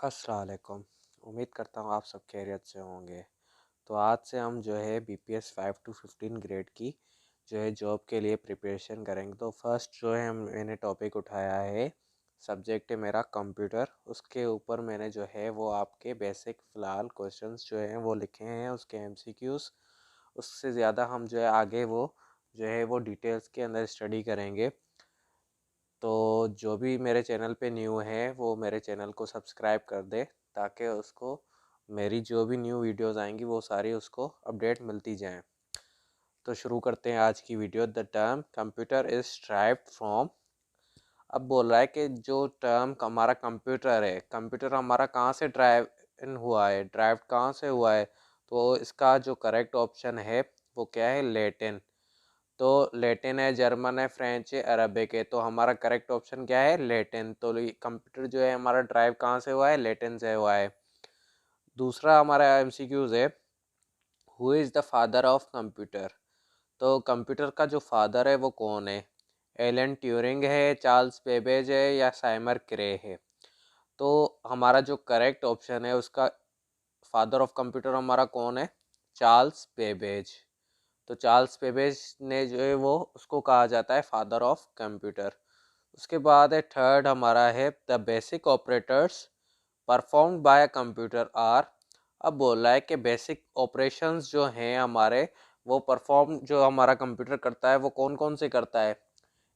अस्सलाम वालेकुम। उम्मीद करता हूँ आप सब खैरियत से होंगे। तो आज से हम जो है BPS 5 to 15 ग्रेड की जो है जॉब के लिए प्रिपरेशन करेंगे। तो फर्स्ट जो है मैंने टॉपिक उठाया है, सब्जेक्ट है मेरा कंप्यूटर। उसके ऊपर मैंने जो है वो आपके बेसिक फ़िलहाल क्वेश्चंस जो हैं वो लिखे हैं, उसके MCQs। उससे ज़्यादा हम जो है आगे वो जो है वो डिटेल्स के अंदर स्टडी करेंगे। तो जो भी मेरे चैनल पे न्यू है वो मेरे चैनल को सब्सक्राइब कर दे, ताकि उसको मेरी जो भी न्यू वीडियोस आएंगी वो सारी उसको अपडेट मिलती जाएं। तो शुरू करते हैं आज की video. The term computer is derived from. अब बोल रहा है कि जो टर्म हमारा कंप्यूटर है, कंप्यूटर हमारा कहाँ से ड्राइव इन हुआ है, ड्राइव कहाँ से हुआ है। तो इसका जो करेक्ट ऑप्शन है वो क्या है, लैटिन। तो लैटिन है, जर्मन है, फ्रेंच है, अरबिक है। तो हमारा करेक्ट ऑप्शन क्या है, लैटिन। तो कंप्यूटर जो है हमारा ड्राइव कहाँ से हुआ है, लैटिन से हुआ है। दूसरा हमारा MCQs है, who is the father of computer. तो कंप्यूटर का जो फादर है वो कौन है, एलन ट्यूरिंग है, चार्ल्स बेबेज है, या साइमर क्रे है। तो हमारा जो करेक्ट ऑप्शन है उसका फादर ऑफ कंप्यूटर हमारा कौन है, चार्ल्स बेबेज। तो चार्ल्स बेबेज ने जो है वो उसको कहा जाता है फादर ऑफ कंप्यूटर। उसके बाद है थर्ड हमारा है, the basic operators performed by a computer are. अब बोल रहा है कि बेसिक ऑपरेशंस जो हैं हमारे, वो परफॉर्म जो हमारा कंप्यूटर करता है वो कौन कौन से करता है।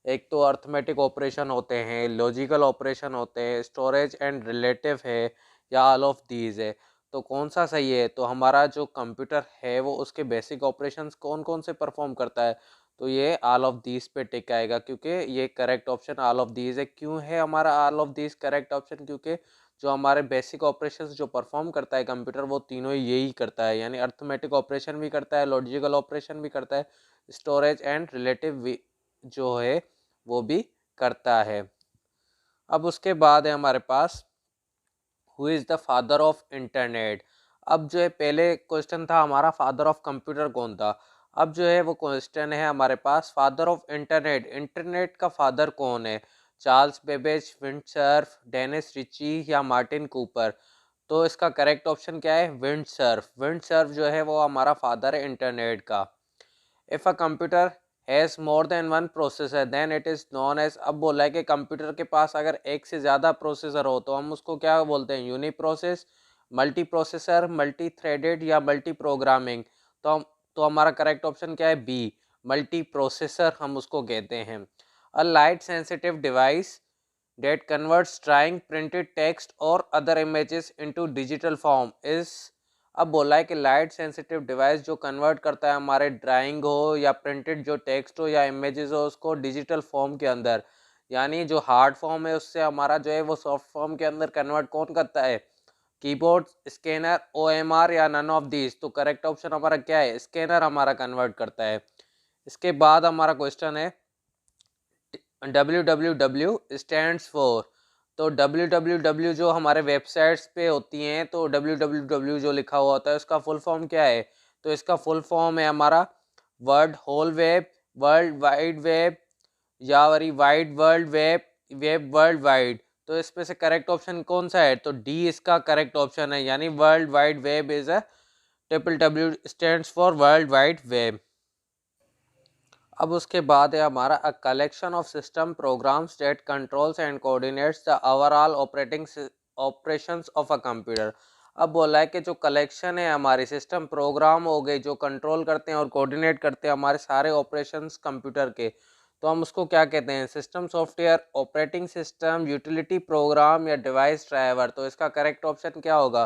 एक तो अर्थमेटिक ऑपरेशन होते हैं, लॉजिकल ऑपरेशन होते हैं, स्टोरेज एंड रिलेटिव है, या ऑल ऑफ दीज है। तो कौन सा सही है, तो हमारा जो कंप्यूटर है वो उसके बेसिक ऑपरेशंस कौन कौन से परफॉर्म करता है। तो ये ऑल ऑफ दीज पे टिक आएगा, क्योंकि ये correct option all of these है। क्यों है हमारा all of these correct option, क्योंकि जो हमारे बेसिक ऑपरेशंस जो परफॉर्म करता है कंप्यूटर वो तीनों यही करता है, यानी अर्थमेटिक ऑपरेशन भी करता है, लॉजिकल ऑपरेशन भी करता है, स्टोरेज एंड रिलेटिव जो है वो भी करता है। अब उसके बाद है हमारे पास, who is the father of internet. अब जो है पहले क्वेश्चन था हमारा फादर ऑफ कंप्यूटर कौन था। अब जो है वो क्वेश्चन है हमारे पास, फादर ऑफ इंटरनेट। इंटरनेट का फादर कौन है, Charles Babbage, Vint Cerf, Dennis Ritchie, या मार्टिन कूपर। तो इसका करेक्ट ऑप्शन क्या है, विंडसर्फ। विंडसर्फ जो है वो हमारा फादर है इंटरनेट का। If a computer has more than one processor then it is known as. अब बोला है कि कंप्यूटर के पास अगर एक से ज़्यादा प्रोसेसर हो तो हम उसको क्या बोलते हैं, uni process, multi processor, multi threaded, या मल्टी प्रोग्रामिंग। तो हमारा करेक्ट ऑप्शन क्या है, बी, मल्टी प्रोसेसर हम उसको कहते हैं। A light sensitive device that converts drawing, printed text or other images into digital form is। अब बोला है कि लाइट सेंसिटिव डिवाइस जो कन्वर्ट करता है हमारे ड्राइंग हो या प्रिंटेड जो टेक्स्ट हो या इमेजेस हो उसको डिजिटल फॉर्म के अंदर, यानी जो हार्ड फॉर्म है उससे हमारा जो है वो सॉफ्ट फॉर्म के अंदर कन्वर्ट कौन करता है, कीबोर्ड, स्कैनर, OMR, या नन ऑफ दीज। तो करेक्ट ऑप्शन हमारा क्या है, स्कैनर हमारा कन्वर्ट करता है। इसके बाद हमारा क्वेश्चन है, www स्टैंड्स फॉर। तो www जो हमारे वेबसाइट्स पे होती हैं, तो www जो लिखा हुआ होता है उसका फुल फॉर्म क्या है। तो इसका फुल फॉर्म है हमारा world whole web, world wide web, या very wide world web, web world wide. तो इसमें से करेक्ट ऑप्शन कौन सा है, तो डी इसका करेक्ट ऑप्शन है, यानी world wide web is a WW stands for world wide web. अब उसके बाद है हमारा, a collection of system programmes that controls and coordinates the overall operating operations of a computer. अब बोला है कि जो कलेक्शन है हमारे सिस्टम प्रोग्राम हो गए जो कंट्रोल करते हैं और कोऑर्डिनेट करते हैं हमारे सारे ऑपरेशंस कंप्यूटर के, तो हम उसको क्या कहते हैं, system software, operating system, utility programme, या डिवाइस ड्राइवर। तो इसका करेक्ट ऑप्शन क्या होगा,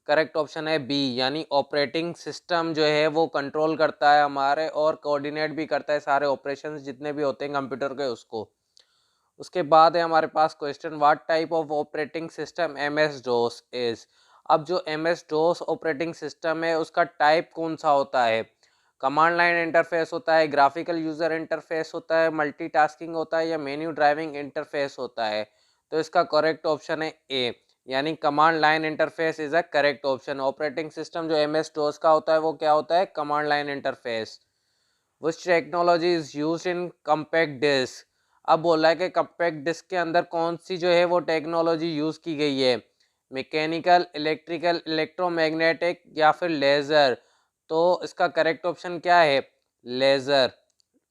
करेक्ट ऑप्शन है बी, यानी ऑपरेटिंग सिस्टम जो है वो कंट्रोल करता है हमारे और कोऑर्डिनेट भी करता है सारे ऑपरेशंस जितने भी होते हैं कंप्यूटर के उसको। उसके बाद है हमारे पास question, what type of operating system MS-DOS is. अब जो MS-DOS ऑपरेटिंग सिस्टम है उसका टाइप कौन सा होता है, कमांड लाइन इंटरफेस होता है, ग्राफिकल यूजर इंटरफेस होता है, मल्टीटास्किंग होता है, या मेन्यू ड्राइविंग इंटरफेस होता है। तो इसका करेक्ट ऑप्शन है ए, यानी command line interface is a correct option. Operating system जो MS-DOS का होता है वो क्या होता है, command line interface. Which technology is use in compact disc. अब बोला है कि कम्पैक्ट डिस्क के अंदर कौन सी जो है वो टेक्नोलॉजी यूज की गई है, मैकेनिकल, इलेक्ट्रिकल, इलेक्ट्रोमैग्नेटिक या फिर लेज़र। तो इसका करेक्ट ऑप्शन क्या है? Laser,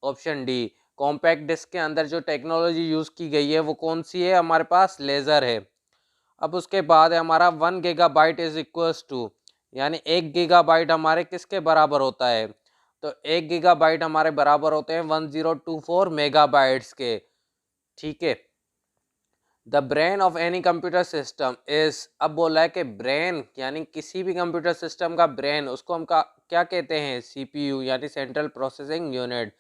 option D. Compact disc के अंदर जो टेक्नोलॉजी यूज़ की गई है वो कौन सी है? हमारे पास लेज़र है। अब उसके बाद है हमारा 1 GB इज इक्वल्स टू, यानी 1 GB हमारे किसके बराबर होता है? तो 1 GB हमारे बराबर होते हैं 1024 मेगाबाइट्स के। ठीक है। The brain of any computer system is, अब बोला है कि ब्रेन यानी किसी भी कंप्यूटर सिस्टम का ब्रेन, उसको हम क्या कहते हैं? सीपीयू यानी central processing unit.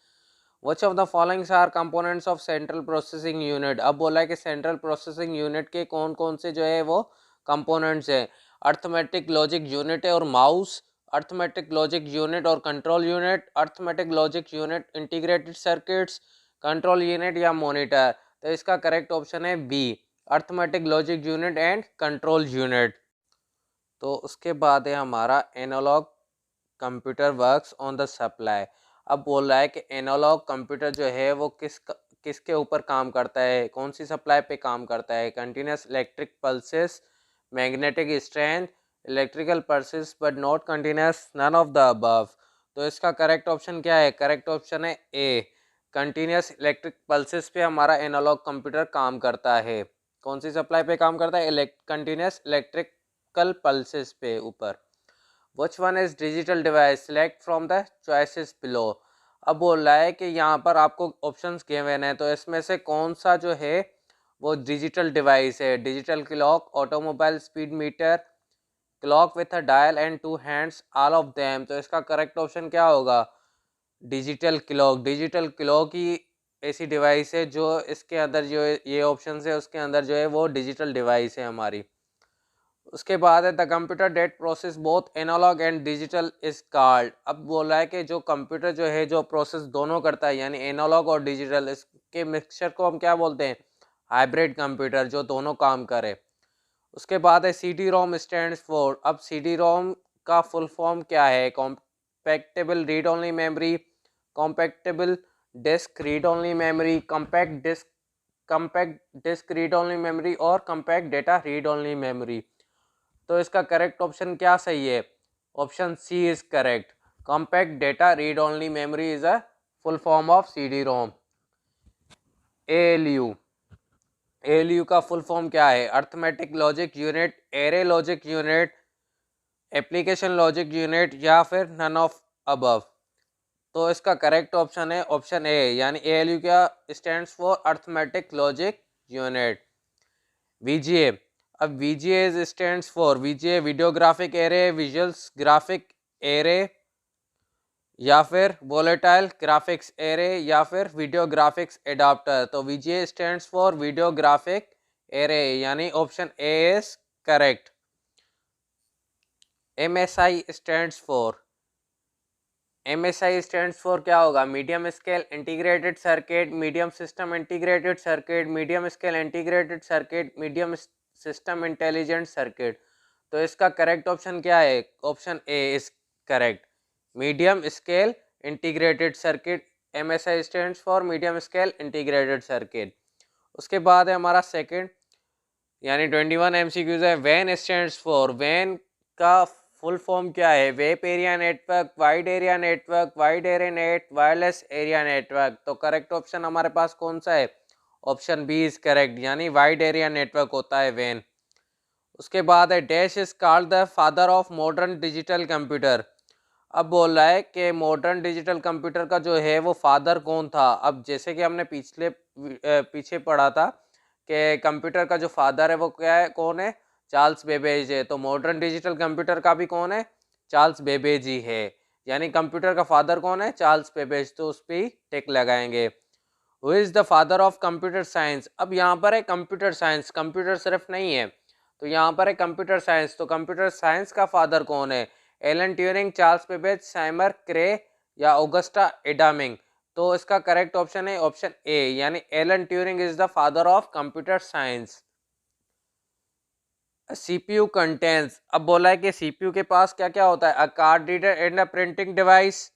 Which of the following are components of central processing unit? अब बोला है कि सेंट्रल प्रोसेसिंग यूनिट के कौन कौन से जो है वो कंपोनेंट्स हैं। अर्थमेटिक लॉजिक यूनिट है और माउस, अर्थमेटिक लॉजिक यूनिट और control unit, arithmetic logic unit, integrated circuits, control unit या मॉनिटर। तो इसका करेक्ट ऑप्शन है B, arithmetic logic unit and control unit. तो उसके बाद है हमारा analog computer works on the supply. अब बोल रहा है कि एनालॉग कंप्यूटर जो है वो किसके ऊपर काम करता है, कौन सी सप्लाई पे काम करता है? Continuous electric pulses, magnetic strength, electrical pulses but not continuous, none of the above. तो इसका करेक्ट ऑप्शन क्या है? करेक्ट ऑप्शन है ए, कंटिन्यूस इलेक्ट्रिक पल्सेस पे हमारा एनालॉग कंप्यूटर काम करता है। कौन सी सप्लाई पे काम करता है? कंटिन्यूस इलेक्ट्रिकल पल्सेस पे ऊपर। Which one is digital device? Select from the choices below. अब बोल रहा है कि यहाँ पर आपको ऑप्शंस गिवन है, तो इसमें से कौन सा जो है वो डिजिटल डिवाइस है? Digital clock, automobile speed metre, clock with a dial and 2 hands, all of them. तो इसका करेक्ट ऑप्शन क्या होगा? Digital clock. डिजिटल क्लॉक ही ऐसी डिवाइस है जो इसके अंदर जो ये ऑप्शन है उसके अंदर जो है वो डिजिटल डिवाइस है हमारी। उसके बाद है the computer that process both analog and digital is called. अब बोल रहा है कि जो कंप्यूटर जो है जो प्रोसेस दोनों करता है यानी एनालॉग और डिजिटल, इसके मिक्सचर को हम क्या बोलते हैं? हाइब्रिड कंप्यूटर, जो दोनों काम करे। उसके बाद है C D ROM stands for. अब सी डी रोम का फुल फॉर्म क्या है? Compactable read only memory, compactable disk read only memory, compact disk read only memory और compact data read only memory. तो इसका करेक्ट ऑप्शन क्या सही है? Option C is correct. Compact data read only memory is a full form of C D ROM. ALU, ALU का full form क्या है? Arithmetic logic unit, array logic unit, application logic unit या फिर none of above. तो इसका correct option है option A, यानी ALU क्या stands for arithmetic logic unit. VGA, अब VGA stands for, VGA video graphic array, visuals graphic array या फिर वोलेटाइल ग्राफिक्स एरे या फिर वीडियो ग्राफिक्स एडाप्टर। तो VGA stands for video graphic array, यानी option A is correct. MSI stands for, MSI stands for क्या होगा? Medium scale integrated circuit, medium system integrated circuit, medium scale integrated circuit, medium system intelligent circuit. तो इसका correct option क्या है? Option A is correct, medium scale integrated circuit. MSI stands for medium scale integrated circuit. उसके बाद है हमारा second यानी 21 MCQs है। वैन स्टैंड्स फॉर, वैन का फुल फॉर्म क्या है? Web area network, wide area network, wide area net, wireless area network. तो करेक्ट ऑप्शन हमारे पास कौन सा है? ऑप्शन बी इज करेक्ट, यानी वाइड एरिया नेटवर्क होता है वैन। उसके बाद है dash is called the father of modern digital computer. अब बोल रहा है कि मॉडर्न डिजिटल कंप्यूटर का जो है वो फादर कौन था? अब जैसे कि हमने पीछे पढ़ा था कि कंप्यूटर का जो फादर है वो क्या है, कौन है? चार्ल्स बेबेज है। तो मॉडर्न डिजिटल कंप्यूटर का भी कौन है? चार्ल्स बेबेज ही है, यानी कंप्यूटर का फादर कौन है? Charles Babbage. तो उस पर ही टिक लगाएंगे। Who is the father of computer science. अब यहाँ पर है कंप्यूटर साइंस, कंप्यूटर सिर्फ नहीं है, तो यहाँ पर है कंप्यूटर साइंस। तो कंप्यूटर साइंस का फादर कौन है? एलन ट्यूरिंग, चार्ल्स बेबेज, साइमर क्रे या ऑगस्टा एडामिंग। तो इसका करेक्ट ऑप्शन है ऑप्शन ए, यानी Alan Turing is the father of computer science. CPU contents, अब बोला है कि सीपीयू के पास क्या क्या होता है? अ card reader and a printing device,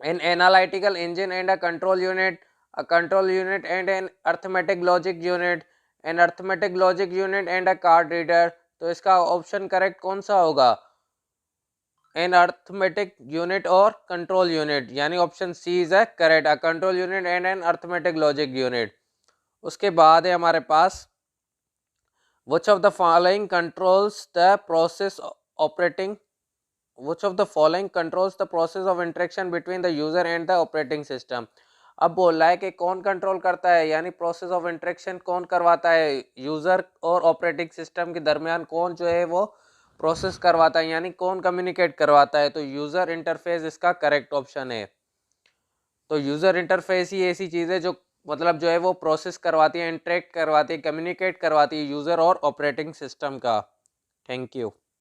an analytical engine and a control unit, a control unit and an arithmetic logic unit, an arithmetic logic unit and a card reader, तो इसका ऑप्शन करेक्ट कौन सा होगा? An arithmetic unit और control unit, यानी option C is है correct, a control unit and an arithmetic logic unit. उसके बाद है हमारे पास which of the following controls the process operating which of the following controls the process of interaction between the user and the operating system। अब बोल रहा है कि कौन कंट्रोल करता है, यानी प्रोसेस ऑफ इंटरेक्शन कौन करवाता है, यूजर और ऑपरेटिंग सिस्टम के दरमियान कौन जो है वो प्रोसेस करवाता है, यानी कौन कम्युनिकेट करवाता है। तो यूजर इंटरफेस इसका करेक्ट ऑप्शन है। तो यूजर इंटरफेस ही ऐसी चीज है जो मतलब जो है वो प्रोसेस करवाती है, इंटरेक्ट करवाती है, कम्युनिकेट करवाती है यूजर और ऑपरेटिंग सिस्टम का। Thank you.